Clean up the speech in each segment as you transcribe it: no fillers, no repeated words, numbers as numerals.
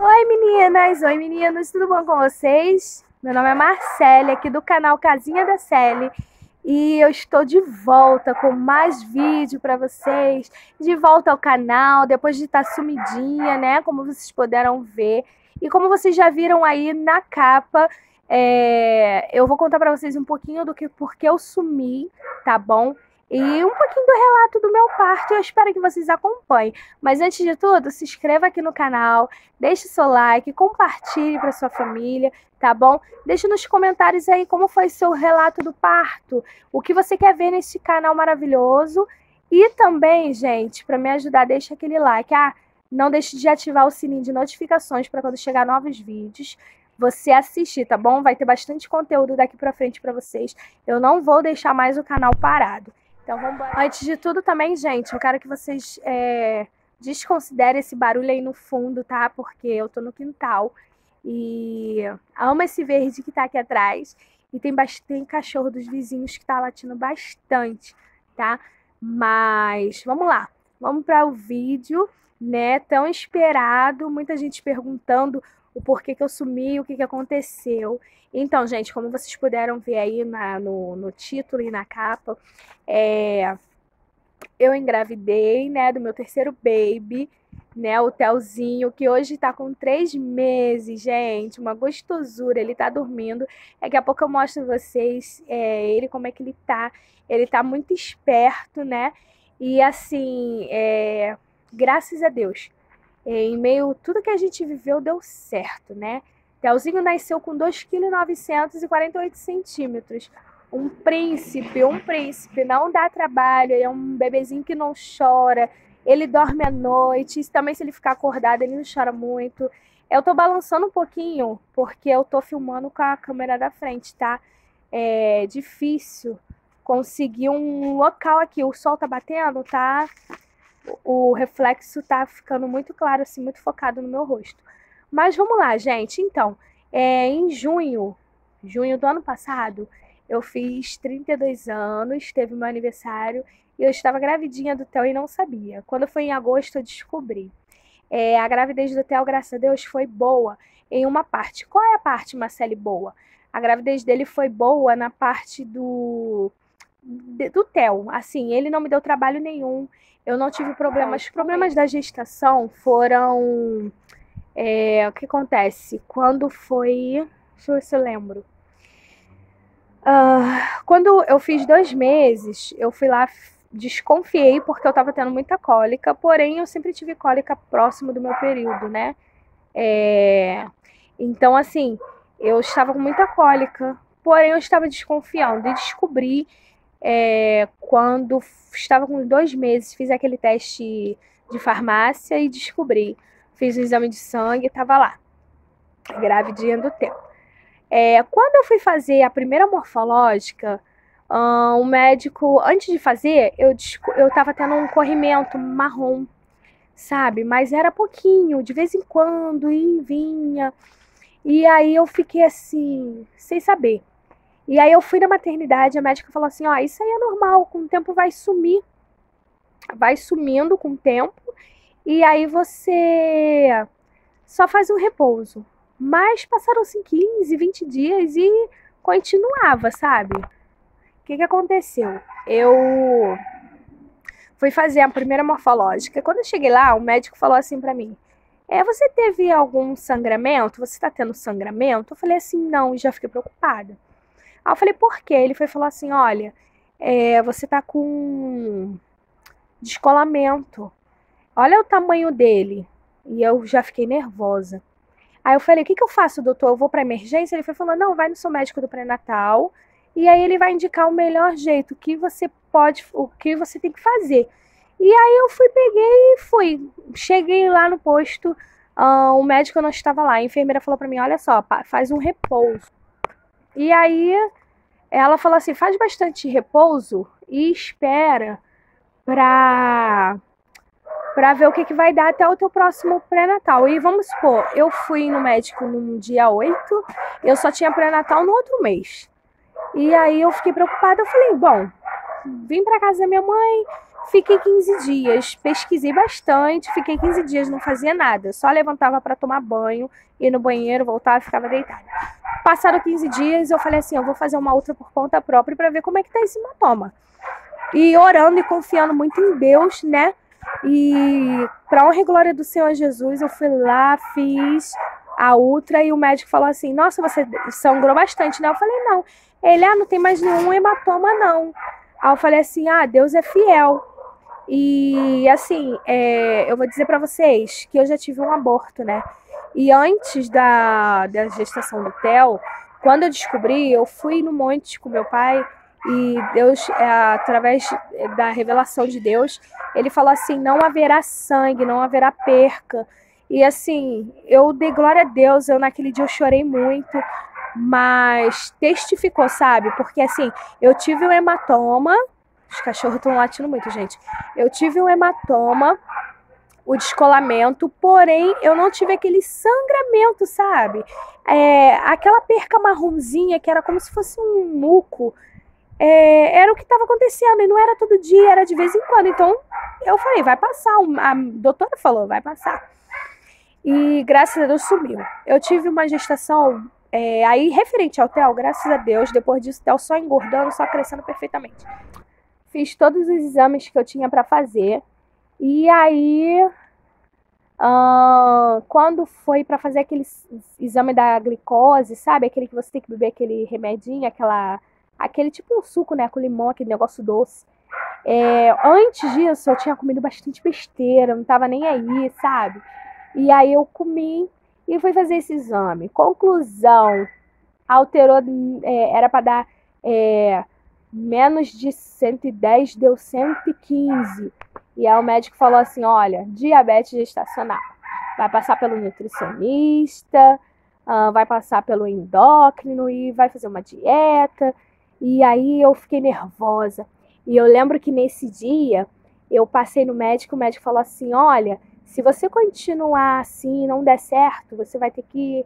Oi meninas, oi meninos, tudo bom com vocês? Meu nome é Marcele, aqui do canal Casinha da Celi. E eu estou de volta com mais vídeo para vocês, de volta ao canal, depois de estar sumidinha, né? Como vocês puderam ver. E como vocês já viram aí na capa, eu vou contar para vocês um pouquinho do que porque eu sumi, tá bom? E um pouquinho do relato do meu parto, eu espero que vocês acompanhem. Mas antes de tudo, se inscreva aqui no canal, deixe seu like, compartilhe para sua família, tá bom? Deixe nos comentários aí como foi seu relato do parto, o que você quer ver nesse canal maravilhoso. E também, gente, para me ajudar, deixa aquele like. Não deixe de ativar o sininho de notificações para quando chegar novos vídeos você assistir, tá bom? Vai ter bastante conteúdo daqui pra frente pra vocês. Eu não vou deixar mais o canal parado. Então vamos embora. Antes de tudo também, gente, eu quero que vocês desconsiderem esse barulho aí no fundo, tá? Porque eu tô no quintal e amo esse verde que tá aqui atrás. E tem cachorro dos vizinhos que tá latindo bastante, tá? Mas vamos lá, vamos para o vídeo, né? Tão esperado, muita gente perguntando o porquê que eu sumi, o que aconteceu. Então, gente, como vocês puderam ver aí no título e na capa, eu engravidei, né, do meu terceiro baby, né, o Telzinho, que hoje tá com 3 meses, gente, uma gostosura, ele tá dormindo. Daqui a pouco eu mostro vocês ele, como é que ele tá muito esperto, né, e assim, graças a Deus, em meio a tudo que a gente viveu, deu certo, né? Telzinho nasceu com 2,948 kg. Um príncipe, não dá trabalho, ele é um bebezinho que não chora, ele dorme à noite, e também se ele ficar acordado, ele não chora muito. Eu tô balançando um pouquinho, porque eu tô filmando com a câmera da frente, tá? É difícil conseguir um local aqui, o sol tá batendo, tá? O reflexo tá ficando muito claro, assim, muito focado no meu rosto. Mas vamos lá, gente. Então, em junho do ano passado, eu fiz 32 anos, teve meu aniversário, e eu estava gravidinha do Theo e não sabia. Quando foi em agosto, eu descobri. A gravidez do Theo, graças a Deus, foi boa em uma parte. Qual é a parte, Marcele, boa? A gravidez dele foi boa na parte do Theo. Assim, ele não me deu trabalho nenhum. Eu não tive problemas. Os problemas da gestação foram... o que acontece? Quando foi... Deixa eu ver se eu lembro. Quando eu fiz 2 meses, eu fui lá, desconfiei porque eu tava tendo muita cólica. Porém, eu sempre tive cólica próximo do meu período, né? Então, assim, eu estava com muita cólica. Porém, eu estava desconfiando e descobri... quando estava com 2 meses, fiz aquele teste de farmácia e descobri. Fiz um exame de sangue e estava lá, gravidinha do Theo. Quando eu fui fazer a primeira morfológica, o médico, antes de fazer, eu estava tendo um corrimento marrom, sabe? Mas era pouquinho, de vez em quando, e vinha. E aí eu fiquei assim, sem saber. E aí eu fui na maternidade, a médica falou assim, isso aí é normal, com o tempo vai sumir. Vai sumindo com o tempo, e aí você só faz um repouso. Mas passaram-se 15, 20 dias e continuava, sabe? O que aconteceu? Eu fui fazer a primeira morfológica. Quando eu cheguei lá, o médico falou assim pra mim, você teve algum sangramento? Você tá tendo sangramento? Eu falei assim, não, e já fiquei preocupada. Aí eu falei, por quê? Ele falou assim, olha, você tá com descolamento. Olha o tamanho dele. E eu já fiquei nervosa. Aí eu falei, o que eu faço, doutor? Eu vou pra emergência? Ele falou, não, vai no seu médico do pré-natal. E aí ele vai indicar o melhor jeito, o que você tem que fazer. E aí eu peguei e fui. Cheguei lá no posto, o médico não estava lá. A enfermeira falou pra mim, olha só, faz um repouso. E aí ela falou assim, faz bastante repouso e espera pra ver o que vai dar até o teu próximo pré-natal. E vamos supor, eu fui no médico no dia 8, eu só tinha pré-natal no outro mês. E aí eu fiquei preocupada, eu falei, bom, vim pra casa da minha mãe, Fiquei 15 dias, pesquisei bastante, fiquei 15 dias, não fazia nada. Só levantava para tomar banho, ia no banheiro, voltava e ficava deitada. Passaram 15 dias, eu falei assim, eu vou fazer uma outra por conta própria para ver como é que tá esse hematoma. E orando e confiando muito em Deus, né? E para honra e glória do Senhor Jesus, eu fui lá, fiz a ultra e o médico falou assim, nossa, você sangrou bastante, né? Eu falei, não. Ele, não tem mais nenhum hematoma, não. Aí eu falei assim, Deus é fiel. E assim, eu vou dizer pra vocês que eu já tive um aborto, né? E antes da gestação do Theo, quando eu descobri, eu fui no monte com meu pai e Deus, através da revelação de Deus, ele falou assim, não haverá sangue, não haverá perca. E assim, eu dei glória a Deus, naquele dia eu chorei muito, mas testificou, sabe? Porque assim, eu tive um hematoma. Os cachorros estão latindo muito, gente. Eu tive um hematoma, o descolamento, porém eu não tive aquele sangramento, sabe? Aquela perca marronzinha que era como se fosse um muco. Era o que estava acontecendo e não era todo dia, era de vez em quando. Então eu falei, vai passar. A doutora falou, vai passar. E graças a Deus sumiu. Eu tive uma gestação aí referente ao Theo, graças a Deus. Depois disso, o Theo só engordando, só crescendo perfeitamente. Fiz todos os exames que eu tinha para fazer. E aí, quando foi para fazer aquele exame da glicose, sabe? Aquele que você tem que beber aquele remedinho, aquele tipo um suco, né? Com limão, aquele negócio doce. Antes disso, eu tinha comido bastante besteira, não tava nem aí, sabe? E aí eu comi e fui fazer esse exame. Conclusão, alterou, era para dar... menos de 110 deu 115. E aí o médico falou assim, olha, diabetes gestacional. Vai passar pelo nutricionista, vai passar pelo endócrino e vai fazer uma dieta. E aí eu fiquei nervosa. E eu lembro que nesse dia eu passei no médico, o médico falou assim, olha, se você continuar assim e não der certo, você vai ter que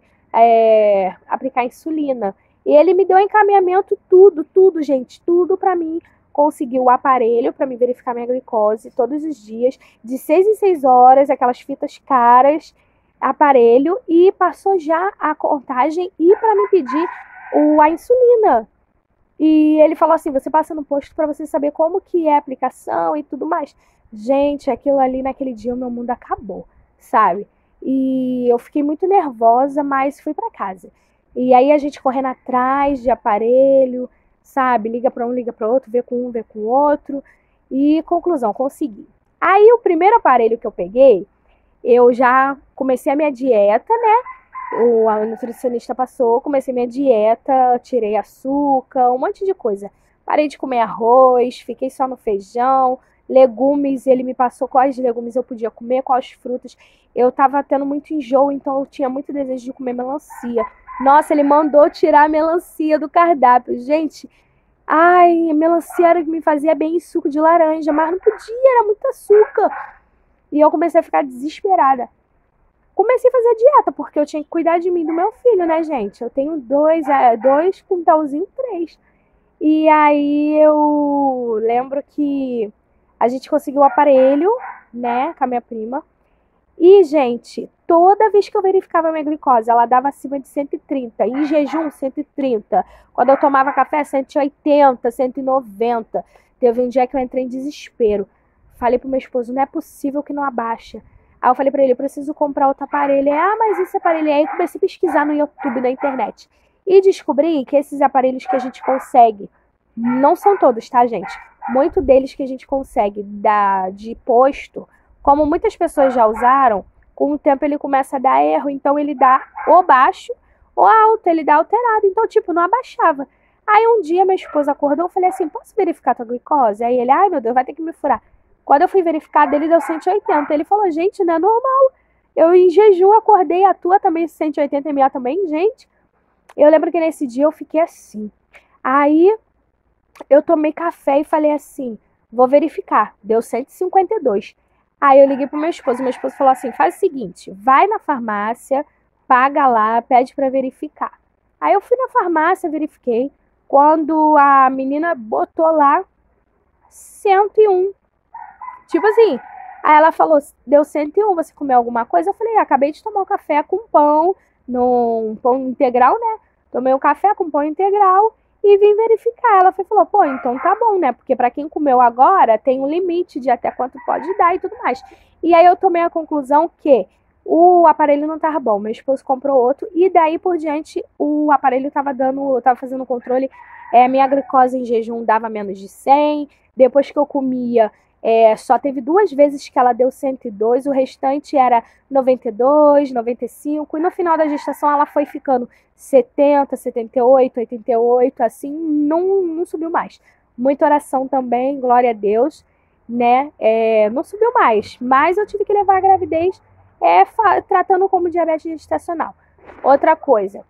aplicar insulina. E ele me deu encaminhamento, tudo, gente, tudo para mim. Conseguiu o aparelho para me verificar minha glicose todos os dias, de 6 em 6 horas, aquelas fitas caras, aparelho, e passou já a contagem e para me pedir a insulina. E ele falou assim, você passa no posto para você saber como que é a aplicação e tudo mais. Gente, aquilo ali naquele dia o meu mundo acabou, sabe? E eu fiquei muito nervosa, mas fui para casa. E aí a gente correndo atrás de aparelho, sabe? Liga para um, liga para outro, vê com um, vê com o outro. E conclusão, consegui. Aí o primeiro aparelho que eu peguei, eu já comecei a minha dieta, né? A nutricionista passou, comecei minha dieta, tirei açúcar, um monte de coisa. Parei de comer arroz, fiquei só no feijão, legumes, ele me passou quais legumes eu podia comer, quais frutas. Eu tava tendo muito enjoo, então eu tinha muito desejo de comer melancia. Nossa, ele mandou tirar a melancia do cardápio. Gente, a melancia era que me fazia bem em suco de laranja, mas não podia, era muito açúcar. E eu comecei a ficar desesperada. Comecei a fazer dieta, porque eu tinha que cuidar de mim e do meu filho, né, gente? Eu tenho dois com um talzinho, 3. E aí eu lembro que a gente conseguiu o aparelho, né, com a minha prima. E, gente, toda vez que eu verificava a minha glicose, ela dava acima de 130. Em jejum, 130. Quando eu tomava café, 180, 190. Teve um dia que eu entrei em desespero. Falei pro meu esposo, não é possível que não abaixa. Aí eu falei pra ele, eu preciso comprar outro aparelho. Mas esse aparelho aí, eu comecei a pesquisar no YouTube, na internet. E descobri que esses aparelhos que a gente consegue, não são todos, tá, gente? Muito deles que a gente consegue de posto, como muitas pessoas já usaram, com o tempo ele começa a dar erro, então ele dá ou baixo ou alto, ele dá alterado. Então, tipo, não abaixava. Aí um dia minha esposa acordou, eu falei assim, posso verificar tua glicose? Aí ele, ai meu Deus, vai ter que me furar. Quando eu fui verificar, dele deu 180. Ele falou, gente, não é normal. Eu em jejum acordei, a tua também 180 e minha também, gente. Eu lembro que nesse dia eu fiquei assim. Aí eu tomei café e falei assim, vou verificar. Deu 152. Aí eu liguei pro meu esposo falou assim, faz o seguinte, vai na farmácia, paga lá, pede para verificar. Aí eu fui na farmácia, verifiquei. Quando a menina botou lá 101. Tipo assim, aí ela falou, deu 101, você comeu alguma coisa? Eu falei, acabei de tomar um café com pão, num pão integral, né? Tomei um café com pão integral e vim verificar. Ela falou, pô, então tá bom, né? Porque pra quem comeu agora, tem um limite de até quanto pode dar e tudo mais. E aí eu tomei a conclusão que o aparelho não tava bom. Meu esposo comprou outro e daí por diante o aparelho tava fazendo controle. Minha glicose em jejum dava menos de 100. Depois que eu comia, só teve 2 vezes que ela deu 102, o restante era 92, 95, e no final da gestação ela foi ficando 70, 78, 88, assim, não subiu mais. Muita oração também, glória a Deus, né? Não subiu mais, mas eu tive que levar a gravidez tratando como diabetes gestacional. Outra coisa,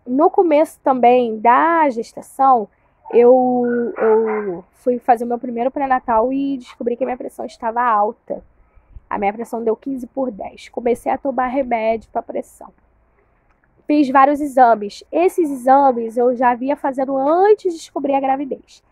no começo também da gestação, eu fui fazer o meu primeiro pré-natal e descobri que a minha pressão estava alta. A minha pressão deu 15/10. Comecei a tomar remédio para pressão. Fiz vários exames. Esses exames eu já havia fazendo antes de descobrir a gravidez.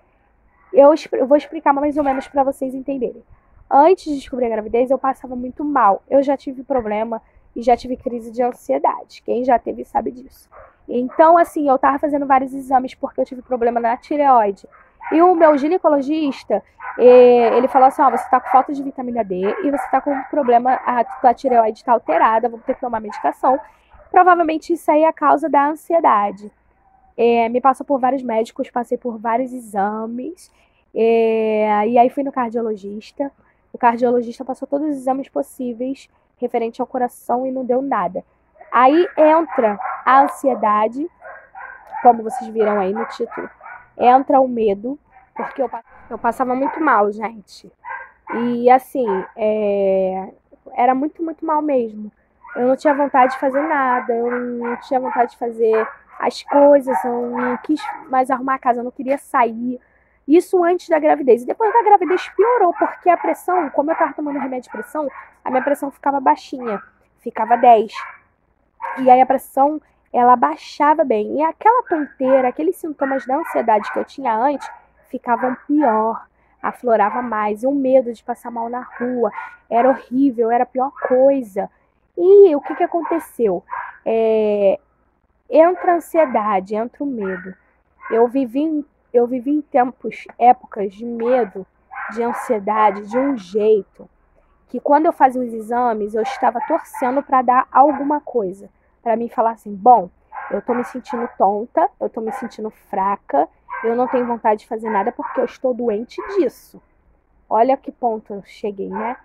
Eu vou explicar mais ou menos para vocês entenderem. Antes de descobrir a gravidez, eu passava muito mal. Eu já tive problema e já tive crise de ansiedade. Quem já teve sabe disso. Então, assim, eu tava fazendo vários exames porque eu tive problema na tireoide. E o meu ginecologista, ele falou assim, você tá com falta de vitamina D e você tá com um problema, a tua tireoide tá alterada, vamos ter que tomar medicação. Provavelmente isso aí é a causa da ansiedade. Me passou por vários médicos, passei por vários exames. E aí fui no cardiologista. O cardiologista passou todos os exames possíveis referente ao coração e não deu nada. Aí entra a ansiedade, como vocês viram aí no título. Entra o medo, porque eu passava muito mal, gente. E assim, era muito, muito mal mesmo. Eu não tinha vontade de fazer nada, eu não tinha vontade de fazer as coisas, eu não quis mais arrumar a casa, eu não queria sair. Isso antes da gravidez. E depois da gravidez piorou, porque a pressão, como eu estava tomando remédio de pressão, a minha pressão ficava baixinha, ficava 10. E aí a pressão, ela baixava bem. E aquela tonteira, aqueles sintomas da ansiedade que eu tinha antes, ficavam pior, aflorava mais. E o medo de passar mal na rua, era horrível, era a pior coisa. E o que aconteceu? Entra a ansiedade, entra o medo. Eu vivi em épocas de medo, de ansiedade, de um jeito, que quando eu fazia os exames, eu estava torcendo para dar alguma coisa. Para mim falar assim, bom, eu tô me sentindo tonta, eu tô me sentindo fraca, eu não tenho vontade de fazer nada porque eu estou doente disso. Olha que ponto eu cheguei, né?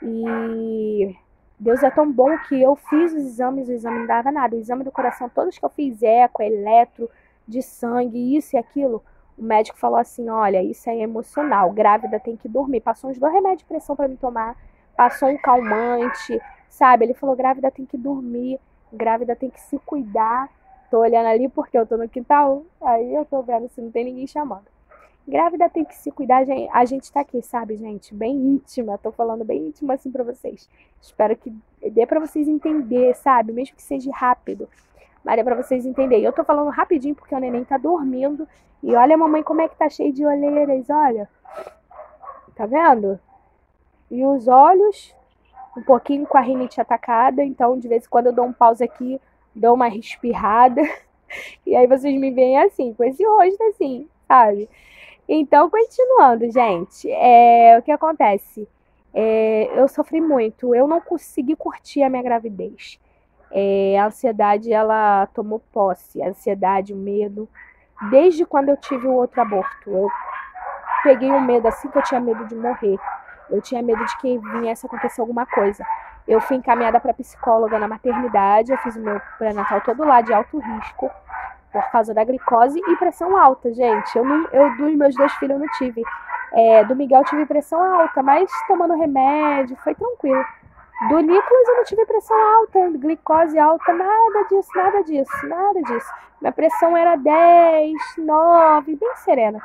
E Deus é tão bom que eu fiz os exames, o exame não dava nada. O exame do coração, todos que eu fiz, eco, eletro, de sangue, isso e aquilo, o médico falou assim, olha, isso é emocional, grávida tem que dormir. Passou uns 2 remédios de pressão para me tomar, passou um calmante, sabe? Ele falou, grávida tem que dormir, grávida tem que se cuidar. Tô olhando ali porque eu tô no quintal, aí eu tô vendo se não tem ninguém chamando. Grávida tem que se cuidar, a gente tá aqui, sabe, gente? Bem íntima, tô falando bem íntima assim pra vocês. Espero que dê pra vocês entender, sabe? Mesmo que seja rápido, mas dê pra vocês entenderem. Eu tô falando rapidinho porque o neném tá dormindo. E olha a mamãe como é que tá cheia de olheiras, olha. Tá vendo? E os olhos, um pouquinho com a rinite atacada. Então, de vez em quando eu dou um pause aqui, dou uma respirada. E aí vocês me veem assim, com esse rosto assim, sabe? Então, continuando, gente. O que acontece? Eu sofri muito. Eu não consegui curtir a minha gravidez. A ansiedade, ela tomou posse. A ansiedade, o medo. Desde quando eu tive o outro aborto. Eu peguei um medo assim que eu tinha medo de morrer. Eu tinha medo de que viesse acontecer alguma coisa. Eu fui encaminhada para psicóloga na maternidade. Eu fiz o meu pré-natal todo lá de alto risco. Por causa da glicose e pressão alta, gente. Eu dos meus 2 filhos eu não tive. Do Miguel eu tive pressão alta, mas tomando remédio, foi tranquilo. Do Nicolas eu não tive pressão alta, glicose alta, nada disso. Minha pressão era 10, 9, bem serena.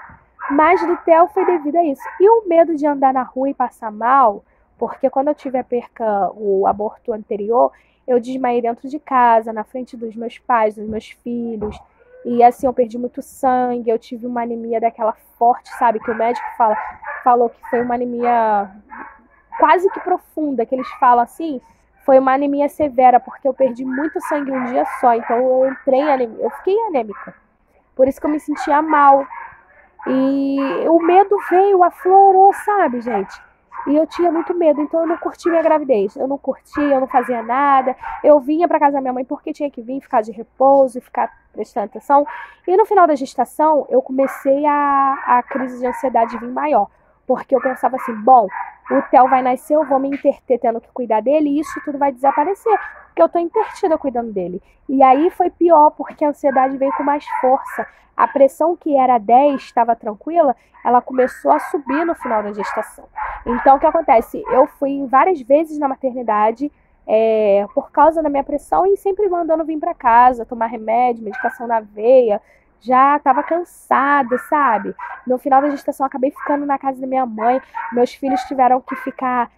Mas do Theo foi devido a isso. E o medo de andar na rua e passar mal, porque quando eu tive o aborto anterior, eu desmaiei dentro de casa, na frente dos meus pais, dos meus filhos. E assim, eu perdi muito sangue, eu tive uma anemia daquela forte, sabe? Que o médico falou que foi uma anemia quase que profunda, que eles falam assim, foi uma anemia severa, porque eu perdi muito sangue um dia só, então eu entrei em anemia, eu fiquei anêmica. Por isso que eu me sentia mal. E o medo veio, aflorou, sabe, gente? E eu tinha muito medo, então eu não curti minha gravidez. Eu não curtia, eu não fazia nada. Eu vinha para casa da minha mãe porque tinha que vir, ficar de repouso, ficar prestando atenção. E no final da gestação, eu comecei a crise de ansiedade vir maior. Porque eu pensava assim, bom, o Theo vai nascer, eu vou me interter tendo que cuidar dele e isso tudo vai desaparecer. Porque eu tô intertida cuidando dele. E aí foi pior, porque a ansiedade veio com mais força. A pressão que era 10, estava tranquila, ela começou a subir no final da gestação. Então, o que acontece? Eu fui várias vezes na maternidade por causa da minha pressão e sempre mandando vir para casa, tomar remédio, medicação na veia. Já estava cansada, sabe? No final da gestação, acabei ficando na casa da minha mãe. Meus filhos tiveram que ficar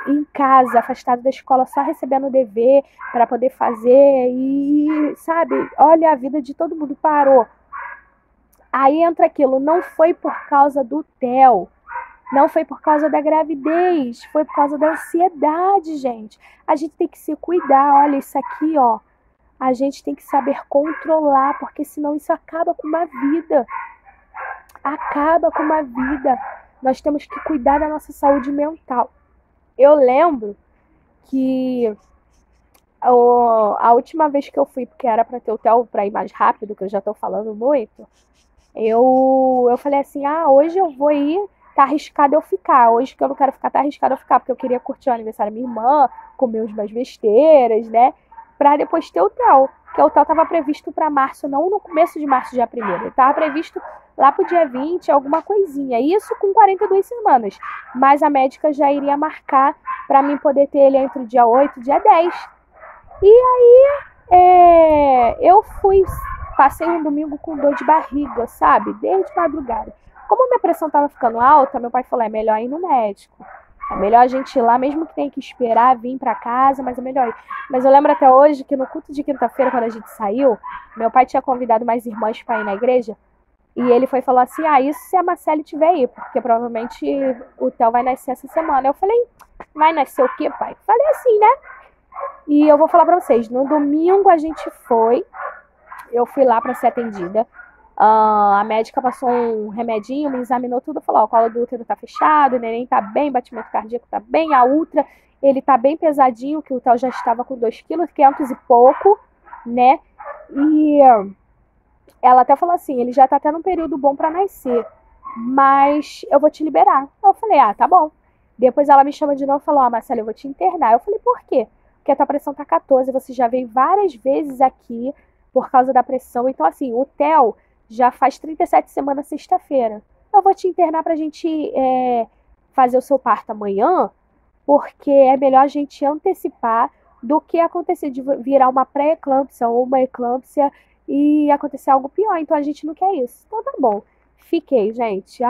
em casa, afastado da escola, só recebendo o dever para poder fazer e, sabe, olha, a vida de todo mundo parou. Aí entra aquilo, não foi por causa do Theo, não foi por causa da gravidez, foi por causa da ansiedade, gente. A gente tem que se cuidar, olha isso aqui, ó. A gente tem que saber controlar, porque senão isso acaba com uma vida. Acaba com uma vida. Nós temos que cuidar da nossa saúde mental. Eu lembro que a última vez que eu fui, porque era para ter o Theo para ir mais rápido, que eu já estou falando muito, eu falei assim, hoje eu vou ir, tá arriscado eu ficar. Hoje que eu não quero ficar, tá arriscado eu ficar, porque eu queria curtir o aniversário da minha irmã, comer umas besteiras, né? Pra depois ter o Theo. Porque o Theo estava previsto para março, não no começo de março, dia 1º. Ele estava previsto lá pro dia 20, alguma coisinha. Isso com 42 semanas. Mas a médica já iria marcar para mim poder ter ele entre o dia 8 e o dia 10. E aí eu passei um domingo com dor de barriga, sabe? Desde madrugada. Como a minha pressão estava ficando alta, meu pai falou, é melhor ir no médico. É melhor a gente ir lá, mesmo que tenha que esperar, vir para casa, mas é melhor ir. Mas eu lembro até hoje que no culto de quinta-feira, quando a gente saiu, meu pai tinha convidado mais irmãs para ir na igreja. E ele falou assim, isso se a Marcele tiver aí, porque provavelmente o Theo vai nascer essa semana. Eu falei, vai nascer o quê, pai? Falei assim, né? E eu vou falar pra vocês, no domingo a gente eu fui lá para ser atendida. A médica passou um remedinho, me examinou tudo, falou, o colo do útero tá fechado, o neném tá bem, batimento cardíaco tá bem, a ultra, ele tá bem pesadinho, que o Theo já estava com 2,5 kg e pouco, né? E ela até falou assim, ele já tá tendo um período bom para nascer, mas eu vou te liberar. Eu falei, tá bom. Depois ela me chama de novo e falou, Marcela, eu vou te internar. Eu falei, por quê? Porque a tua pressão tá 14, você já veio várias vezes aqui por causa da pressão. Então, assim, o Theo já faz 37 semanas sexta-feira. Eu vou te internar pra gente fazer o seu parto amanhã, porque é melhor a gente antecipar do que acontecer de virar uma pré-eclâmpsia ou uma eclâmpsia e acontecer algo pior. Então a gente não quer isso. Então tá bom. Fiquei, gente.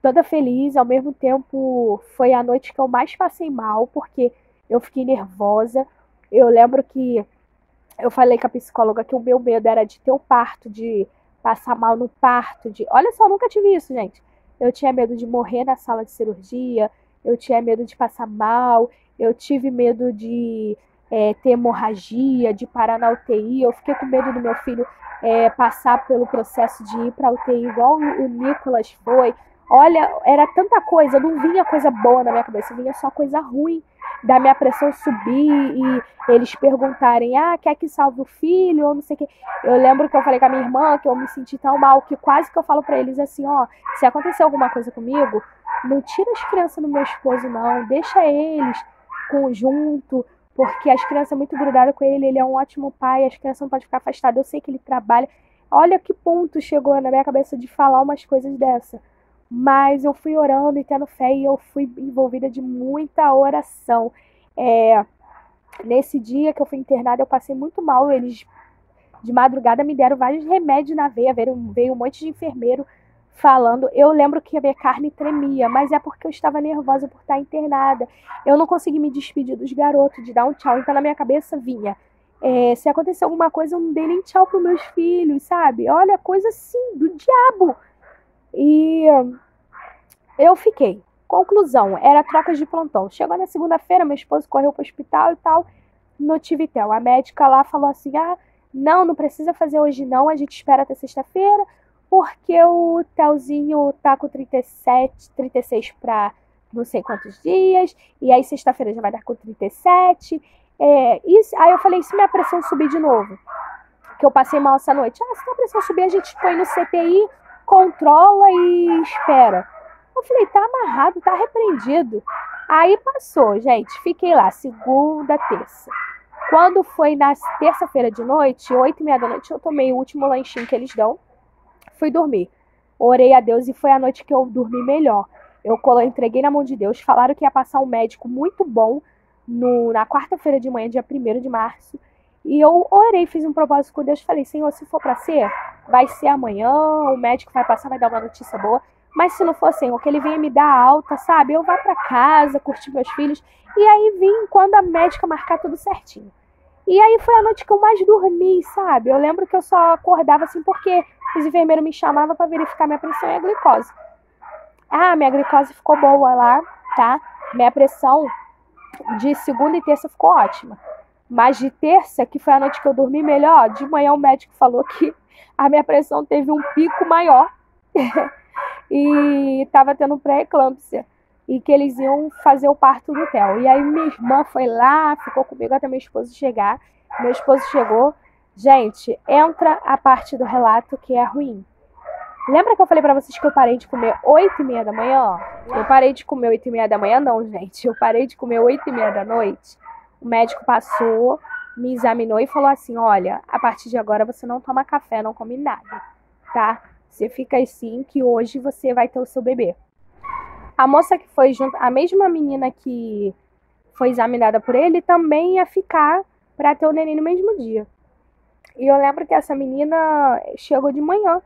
Toda feliz. Ao mesmo tempo, foi a noite que eu mais passei mal, porque eu fiquei nervosa. Eu lembro que eu falei com a psicóloga que o meu medo era de ter o parto, de passar mal no parto. Olha só, eu nunca tive isso, gente. Eu tinha medo de morrer na sala de cirurgia, eu tinha medo de passar mal, eu tive medo de ter hemorragia, de parar na UTI. Eu fiquei com medo do meu filho passar pelo processo de ir para a UTI, igual o Nicolas foi. Olha, era tanta coisa, não vinha coisa boa na minha cabeça, vinha só coisa ruim, da minha pressão subir e eles perguntarem, quer que salve o filho, ou não sei o que. Eu lembro que eu falei com a minha irmã que eu me senti tão mal, que quase que eu falo pra eles assim, se acontecer alguma coisa comigo, não tira as crianças do meu esposo não, deixa eles junto, porque as crianças são muito grudadas com ele é um ótimo pai, as crianças não podem ficar afastadas, eu sei que ele trabalha. Olha que ponto chegou na minha cabeça de falar umas coisas dessa. Mas eu fui orando e tendo fé e eu fui envolvida de muita oração. Nesse dia que eu fui internada, eu passei muito mal. Eles, de madrugada, me deram vários remédios na veia. Veio um monte de enfermeiro falando. Eu lembro que a minha carne tremia, mas é porque eu estava nervosa por estar internada. Eu não consegui me despedir dos garotos, de dar um tchau. Então, na minha cabeça vinha, Se acontecer alguma coisa, eu não dei nem tchau pros meus filhos, sabe? Olha, coisa assim, do diabo. E eu fiquei. Conclusão, era troca de plantão. Chegou na segunda-feira, meu esposo correu pro hospital e tal, no Tivitel. A médica lá falou assim, não precisa fazer hoje não, a gente espera até sexta-feira, porque o Telzinho tá com 37, 36 para não sei quantos dias, e aí sexta-feira já vai dar com 37. Aí eu falei, se minha pressão subir de novo, que eu passei mal essa noite, se a pressão subir, a gente põe no CTI, controla e espera. Eu falei, tá amarrado, tá repreendido. Aí passou, gente, fiquei lá, segunda, terça. Quando foi na terça-feira de noite, 8h30 da noite, eu tomei o último lanchinho que eles dão, fui dormir. Orei a Deus e foi a noite que eu dormi melhor. Eu entreguei na mão de Deus, falaram que ia passar um médico muito bom na quarta-feira de manhã, dia 1º de março. E eu orei, fiz um propósito com Deus, falei, Senhor, se for pra ser, vai ser amanhã, o médico vai passar, vai dar uma notícia boa. Mas se não for, Senhor, que ele venha me dar alta, sabe? Eu vá pra casa, curtir meus filhos. E aí vim quando a médica marcar tudo certinho. E aí foi a noite que eu mais dormi, sabe? Eu lembro que eu só acordava assim porque os enfermeiros me chamavam pra verificar minha pressão e a glicose. Minha glicose ficou boa lá, tá? Minha pressão de segunda e terça ficou ótima. Mas de terça, que foi a noite que eu dormi melhor, de manhã o médico falou que a minha pressão teve um pico maior e tava tendo pré-eclâmpsia e que eles iam fazer o parto do Theo. E aí minha irmã foi lá, ficou comigo até meu esposo chegar. Meu esposo chegou. Gente, entra a parte do relato que é ruim. Lembra que eu falei pra vocês que eu parei de comer 8h30 da manhã? Eu parei de comer 8h30 da manhã? Não, gente. Eu parei de comer 8h30 da noite. O médico passou, me examinou e falou assim, olha, a partir de agora você não toma café, não come nada, tá? Você fica assim que hoje você vai ter o seu bebê. A moça que foi junto, a mesma menina que foi examinada por ele, também ia ficar pra ter o neném no mesmo dia. E eu lembro que essa menina chegou de manhã.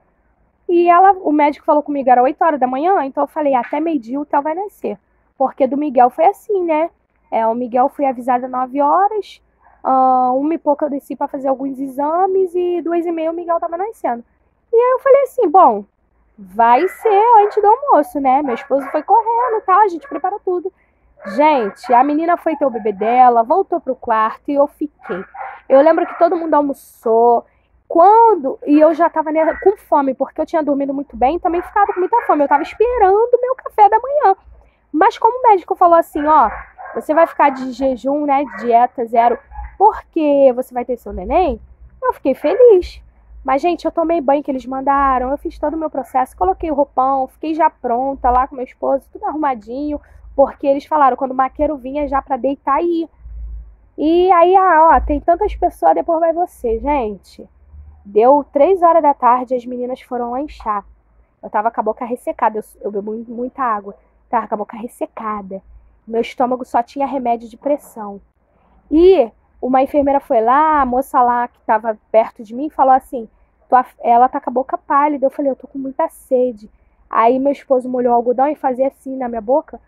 E o médico falou comigo, era 8h da manhã, então eu falei, até meio-dia o Theo vai nascer. Porque do Miguel foi assim, né? O Miguel foi avisado às 9h, 1h e pouco eu desci pra fazer alguns exames e 2h30 o Miguel tava nascendo. E aí eu falei assim, bom, vai ser antes do almoço, né? Meu esposo foi correndo e tal, a gente preparou tudo. Gente, a menina foi ter o bebê dela, voltou pro quarto e eu fiquei. Eu lembro que todo mundo almoçou. E eu já tava com fome, porque eu tinha dormido muito bem, também ficava com muita fome. Eu tava esperando o meu café da manhã. Mas como o médico falou assim, você vai ficar de jejum, né, dieta zero, porque você vai ter seu neném, eu fiquei feliz. Mas, gente, eu tomei banho que eles mandaram, eu fiz todo o meu processo, coloquei o roupão, fiquei já pronta lá com meu esposo, tudo arrumadinho, porque eles falaram, quando o maqueiro vinha já pra deitar e ir. E aí, tem tantas pessoas, depois vai você, gente. Deu 3h da tarde, as meninas foram lanchar. Eu tava com a boca ressecada, eu bebo muita água. Tava com a boca ressecada. Meu estômago só tinha remédio de pressão. E uma enfermeira foi lá, a moça lá que tava perto de mim, falou assim, ela tá com a boca pálida. Eu falei, eu tô com muita sede. Aí meu esposo molhou o algodão e fazia assim na minha boca.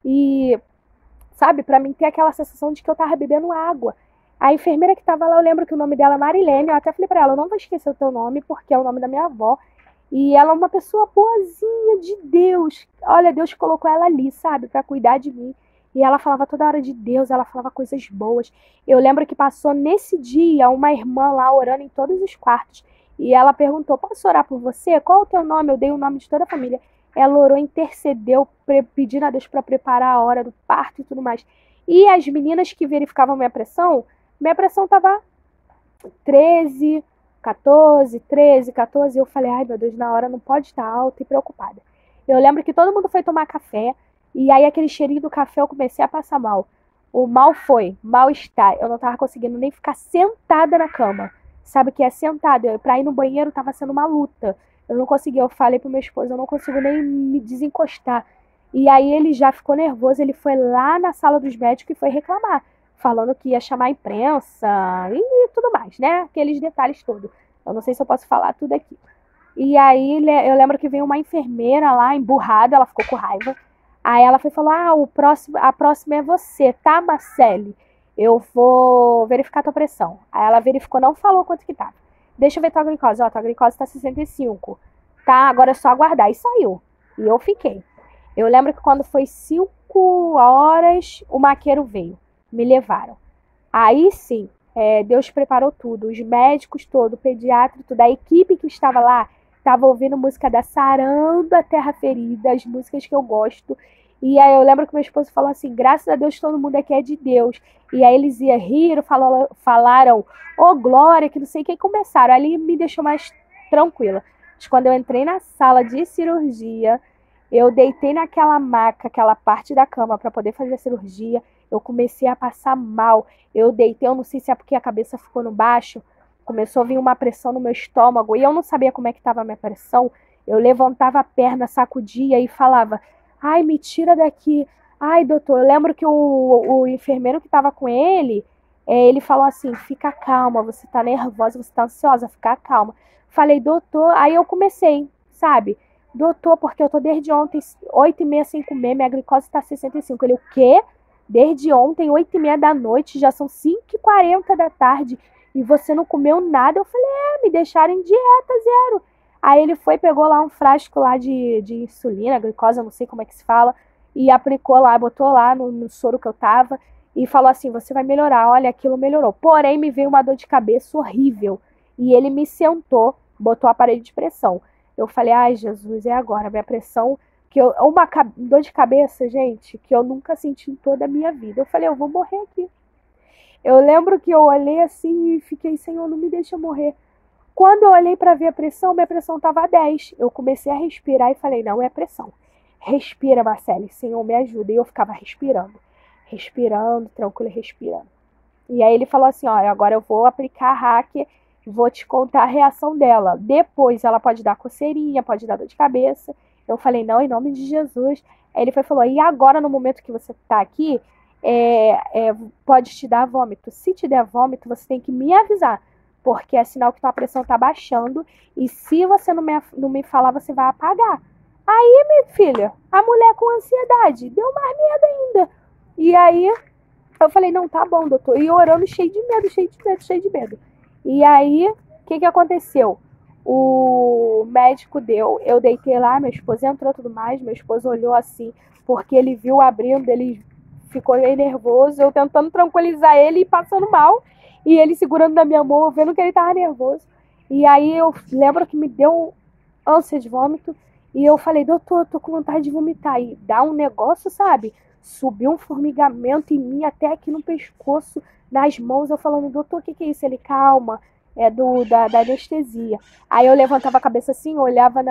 E, sabe, pra mim ter aquela sensação de que eu tava bebendo água. A enfermeira que tava lá, eu lembro que o nome dela é Marilene, eu até falei pra ela, eu não vou esquecer o teu nome, porque é o nome da minha avó. E ela é uma pessoa boazinha de Deus. Olha, Deus colocou ela ali, sabe, pra cuidar de mim. E ela falava toda hora de Deus, ela falava coisas boas. Eu lembro que passou nesse dia uma irmã lá orando em todos os quartos. E ela perguntou, posso orar por você? Qual é o teu nome? Eu dei o nome de toda a família. Ela orou, intercedeu, pedindo a Deus para preparar a hora do parto e tudo mais. E as meninas que verificavam minha pressão tava 13, 14, 13, 14. Eu falei, ai meu Deus, na hora não pode estar alta e preocupada. Eu lembro que todo mundo foi tomar café. E aí aquele cheirinho do café eu comecei a passar mal. O mal-estar. Eu não tava conseguindo nem ficar sentada na cama. Sabe o que é sentada? Pra ir no banheiro tava sendo uma luta. Eu não conseguia, eu falei pro meu esposo, eu não consigo nem me desencostar. E aí ele já ficou nervoso, ele foi lá na sala dos médicos e foi reclamar. Falando que ia chamar a imprensa e tudo mais, né? Aqueles detalhes todos. Eu não sei se eu posso falar tudo aqui. E aí eu lembro que veio uma enfermeira lá, emburrada, ela ficou com raiva. Aí ela foi falar, a próxima é você, tá, Marcele? eu vou verificar tua pressão. Aí ela verificou, não falou quanto que tava. Deixa eu ver tua glicose. Ó, tua glicose tá 65. Tá, agora é só aguardar. E saiu. E eu fiquei. Eu lembro que quando foi 5 horas, o maqueiro veio. Me levaram. Aí sim, Deus preparou tudo. Os médicos todos, o pediatra, toda a equipe que estava lá, estava ouvindo música da Saranda Terra Ferida, as músicas que eu gosto. E aí eu lembro que meu esposo falou assim, graças a Deus todo mundo aqui é de Deus. E aí eles iam rir, falaram, ô glória, que não sei o que, começaram. Ali me deixou mais tranquila. Mas quando eu entrei na sala de cirurgia, eu deitei naquela maca, aquela parte da cama para poder fazer a cirurgia, eu comecei a passar mal. Eu deitei, eu não sei se é porque a cabeça ficou no baixo, começou a vir uma pressão no meu estômago e eu não sabia como é que estava a minha pressão. Eu levantava a perna, sacudia e falava, ai, me tira daqui. Ai, doutor, eu lembro que o enfermeiro que estava com ele, ele falou assim, fica calma, você está nervosa, você está ansiosa, fica calma. Falei, doutor, aí eu comecei, sabe? Doutor, porque eu tô desde ontem, 8h30 sem comer, minha glicose está 65. Ele, o quê? Desde ontem, 8h30 da noite, já são 5h40 da tarde, e você não comeu nada? Eu falei, me deixaram em dieta, zero. Aí ele foi, pegou lá um frasco lá de insulina, glicose, eu não sei como é que se fala, e aplicou lá, botou lá no soro que eu tava, e falou assim, você vai melhorar, olha, aquilo melhorou. Porém, me veio uma dor de cabeça horrível, e ele me sentou, botou o aparelho de pressão. Eu falei, ai, Jesus, é agora, minha pressão, uma dor de cabeça, gente, que eu nunca senti em toda a minha vida. Eu falei, eu vou morrer aqui. Eu lembro que eu olhei assim e fiquei, Senhor, não me deixa morrer. Quando eu olhei para ver a pressão, minha pressão estava 10. Eu comecei a respirar e falei, não é pressão. Respira, Marcele, Senhor, me ajuda. E eu ficava respirando, tranquilo, respirando. E aí ele falou assim, olha, agora eu vou aplicar a hack, vou te contar a reação dela. Depois ela pode dar coceirinha, pode dar dor de cabeça. Eu falei, não, em nome de Jesus. Aí ele falou, e agora no momento que você está aqui, pode te dar vômito. Se te der vômito, você tem que me avisar, porque é sinal que tua pressão está baixando, e se você não me falar, você vai apagar. Aí, minha filha, a mulher com ansiedade, deu mais medo ainda. E aí, eu falei, não, tá bom, doutor. E orando cheio de medo. E aí, o que aconteceu? O médico deu, eu deitei lá, meu esposo entrou tudo mais, meu esposo olhou assim, porque ele viu abrindo, ele ficou meio nervoso, eu tentando tranquilizar ele e passando mal, e ele segurando na minha mão, vendo que ele tava nervoso. E aí eu lembro que me deu ânsia de vômito, e eu falei, doutor, eu tô com vontade de vomitar. E dá um negócio, sabe? Subiu um formigamento em mim, até aqui no pescoço, nas mãos, eu falando, doutor, o que é isso? Ele, calma, é da anestesia. Aí eu levantava a cabeça assim, olhava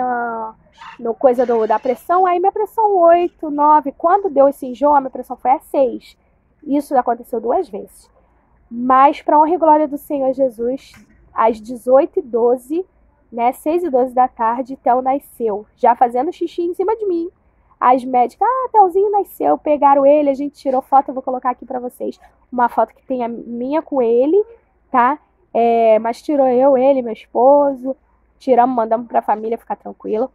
no coisa da pressão, aí minha pressão 8, 9. Quando deu esse enjoo, a minha pressão foi a 6. Isso aconteceu 2 vezes. Mas, para honra e glória do Senhor Jesus, às 18h12, né, 6h12 da tarde, Theo nasceu, já fazendo xixi em cima de mim. As médicas, Theozinho nasceu, pegaram ele, a gente tirou foto, eu vou colocar aqui pra vocês, uma foto que tem a minha com ele, tá? Mas tirou eu, ele, meu esposo, tiramos, mandamos pra família ficar tranquilo.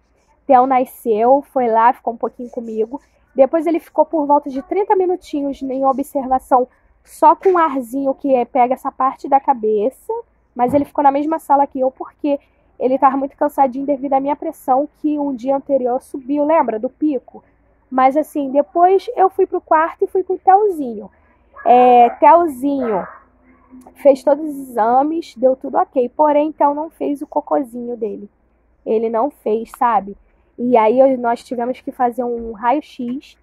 Theo nasceu, foi lá, ficou um pouquinho comigo. Depois ele ficou por volta de 30 minutinhos em observação, só com um arzinho que pega essa parte da cabeça, mas ele ficou na mesma sala que eu, porque ele estava muito cansadinho devido à minha pressão, que um dia anterior subiu, lembra? Do pico. Mas assim, depois eu fui pro quarto e fui com o Theozinho. Theozinho fez todos os exames, deu tudo ok. Porém, Theo não fez o cocôzinho dele. Ele não fez, sabe? E aí nós tivemos que fazer um raio-x.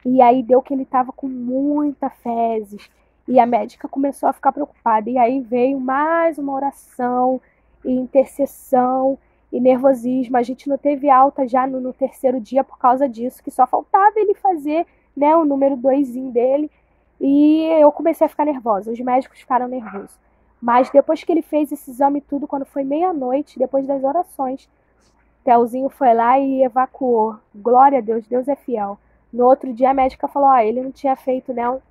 E aí deu que ele estava com muita fezes. E a médica começou a ficar preocupada. E aí veio mais uma oração e intercessão e nervosismo. A gente não teve alta já no terceiro dia por causa disso, que só faltava ele fazer, né, o número 2 dele. E eu comecei a ficar nervosa. Os médicos ficaram nervosos. Mas depois que ele fez esse exame tudo, quando foi meia-noite, depois das orações, Theozinho foi lá e evacuou. Glória a Deus, Deus é fiel. No outro dia a médica falou, ele não tinha feito, né, o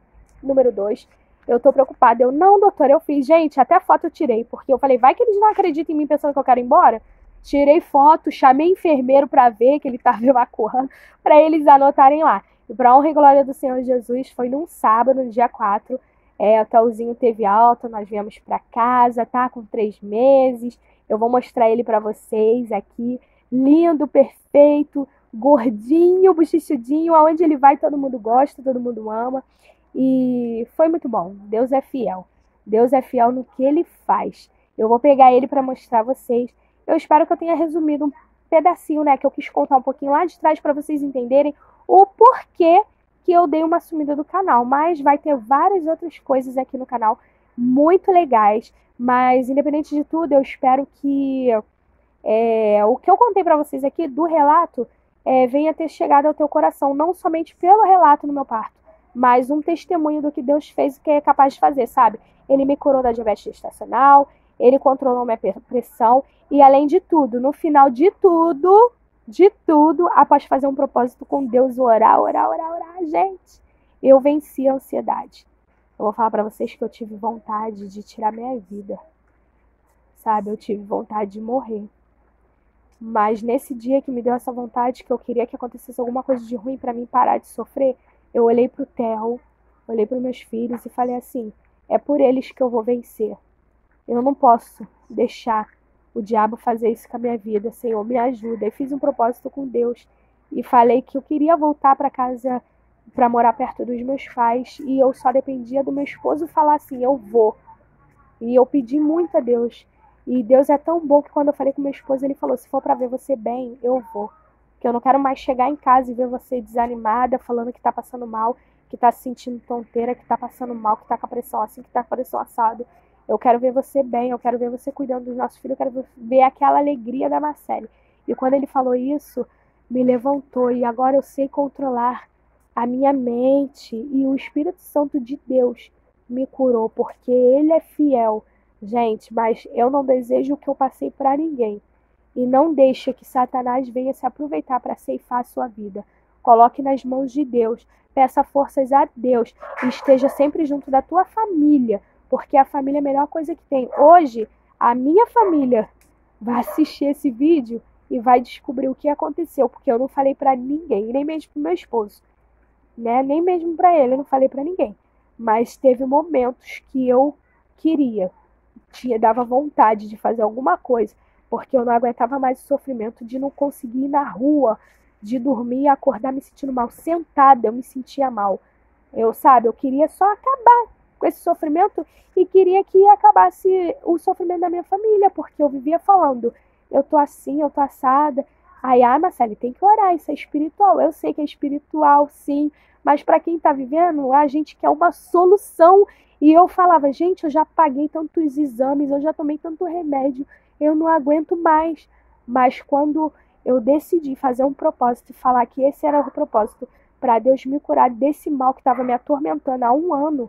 número 2. Eu tô preocupada. Eu, não, doutora, eu fiz. Gente, até foto eu tirei, porque eu falei, vai que eles não acreditam em mim pensando que eu quero ir embora? Tirei foto, chamei enfermeiro para ver que ele estava evacuando, para eles anotarem lá. E para honra e glória do Senhor Jesus, foi num sábado, no dia 4. O Telzinho teve alta, nós viemos para casa, tá com 3 meses. Eu vou mostrar ele para vocês aqui. Lindo, perfeito, gordinho, bochechudinho. Aonde ele vai, todo mundo gosta, todo mundo ama. E foi muito bom. Deus é fiel. Deus é fiel no que ele faz. Eu vou pegar ele para mostrar a vocês. Eu espero que eu tenha resumido um pedacinho, né? Que eu quis contar um pouquinho lá de trás para vocês entenderem o porquê que eu dei uma sumida do canal. Mas vai ter várias outras coisas aqui no canal muito legais. Mas, independente de tudo, eu espero que o que eu contei para vocês aqui do relato venha ter chegado ao teu coração. Não somente pelo relato no meu parto, mas um testemunho do que Deus fez e que é capaz de fazer, sabe? Ele me curou da diabetes gestacional, ele controlou minha pressão e, além de tudo, no final de tudo, após fazer um propósito com Deus, orar, gente, eu venci a ansiedade. Eu vou falar pra vocês que eu tive vontade de tirar minha vida, sabe? Eu tive vontade de morrer. Mas nesse dia que me deu essa vontade, que eu queria que acontecesse alguma coisa de ruim pra mim parar de sofrer, eu olhei pro Theo, olhei pros meus filhos e falei assim, é por eles que eu vou vencer. Eu não posso deixar o diabo fazer isso com a minha vida. Senhor, me ajuda. Eu fiz um propósito com Deus e falei que eu queria voltar para casa para morar perto dos meus pais e eu só dependia do meu esposo falar assim, eu vou. E eu pedi muito a Deus. E Deus é tão bom que quando eu falei com meu esposo, ele falou, se for para ver você bem, eu vou. Que eu não quero mais chegar em casa e ver você desanimada, falando que tá passando mal, que tá se sentindo tonteira, que tá passando mal, que tá com a pressão assim, que tá com a pressão assada. Eu quero ver você bem, eu quero ver você cuidando dos nossos filhos, eu quero ver aquela alegria da Marcele. E quando ele falou isso, me levantou. E agora eu sei controlar a minha mente. E o Espírito Santo de Deus me curou, porque ele é fiel. Gente, mas eu não desejo o que eu passei para ninguém. E não deixe que Satanás venha se aproveitar para ceifar a sua vida. Coloque nas mãos de Deus. Peça forças a Deus. E esteja sempre junto da tua família. Porque a família é a melhor coisa que tem. Hoje, a minha família vai assistir esse vídeo e vai descobrir o que aconteceu. Porque eu não falei pra ninguém, nem mesmo pro meu esposo. Né? Nem mesmo pra ele, eu não falei pra ninguém. Mas teve momentos que eu queria, dava vontade de fazer alguma coisa. Porque eu não aguentava mais o sofrimento de não conseguir ir na rua, de dormir e acordar me sentindo mal. Sentada, eu me sentia mal. Eu queria só acabar com esse sofrimento e queria que acabasse o sofrimento da minha família, porque eu vivia falando, eu tô assim, eu tô assada. Aí, Marcele, tem que orar, isso é espiritual. Eu sei que é espiritual, sim, mas para quem tá vivendo, a gente quer uma solução. E eu falava, gente, eu já paguei tantos exames, eu já tomei tanto remédio, eu não aguento mais. Mas quando eu decidi fazer um propósito e falar que esse era o propósito, para Deus me curar desse mal que estava me atormentando há 1 ano,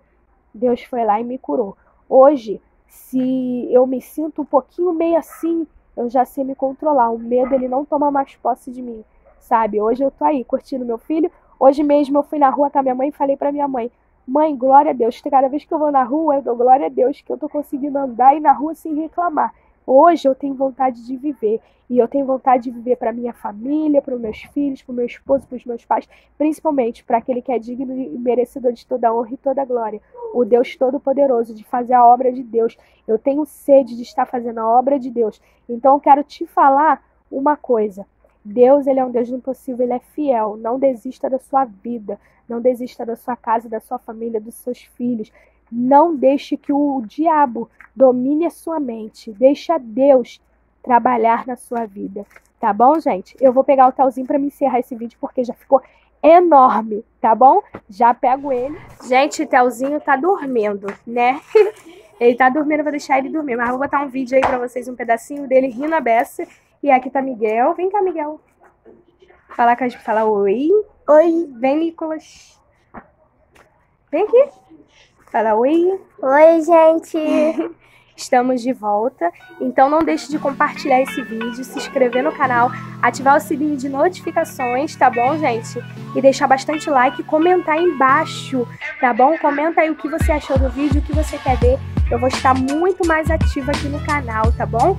Deus foi lá e me curou. Hoje, se eu me sinto um pouquinho meio assim, eu já sei me controlar. O medo, ele não toma mais posse de mim, sabe? Hoje eu tô aí, curtindo meu filho. Hoje mesmo eu fui na rua com a minha mãe e falei pra minha mãe, mãe, glória a Deus. Cada vez que eu vou na rua, eu dou glória a Deus que eu tô conseguindo andar e ir na rua sem reclamar. Hoje eu tenho vontade de viver. E eu tenho vontade de viver para minha família, para os meus filhos, para o meu esposo, para os meus pais, principalmente para aquele que é digno e merecedor de toda a honra e toda a glória. O Deus Todo-Poderoso, de fazer a obra de Deus. Eu tenho sede de estar fazendo a obra de Deus. Então eu quero te falar uma coisa. Deus, ele é um Deus do impossível, ele é fiel. Não desista da sua vida. Não desista da sua casa, da sua família, dos seus filhos. Não deixe que o diabo domine a sua mente. Deixa Deus trabalhar na sua vida. Tá bom, gente? Eu vou pegar o Telzinho para me encerrar esse vídeo, porque já ficou enorme, tá bom? Já pego ele. Gente, o Telzinho tá dormindo, né? Ele tá dormindo, eu vou deixar ele dormir. Mas eu vou botar um vídeo aí pra vocês, um pedacinho dele rindo a beça. E aqui tá Miguel. Vem cá, Miguel. Fala oi. Oi. Vem, Nicolas. Vem aqui. Fala oi. Oi, gente. Estamos de volta. Então não deixe de compartilhar esse vídeo, se inscrever no canal, ativar o sininho de notificações, tá bom, gente? E deixar bastante like e comentar aí embaixo, tá bom? Comenta aí o que você achou do vídeo, o que você quer ver. Eu vou estar muito mais ativa aqui no canal, tá bom?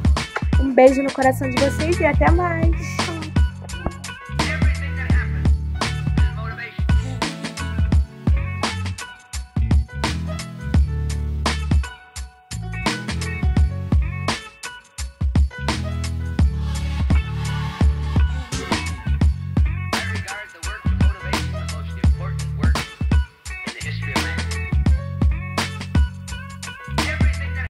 Um beijo no coração de vocês e até mais!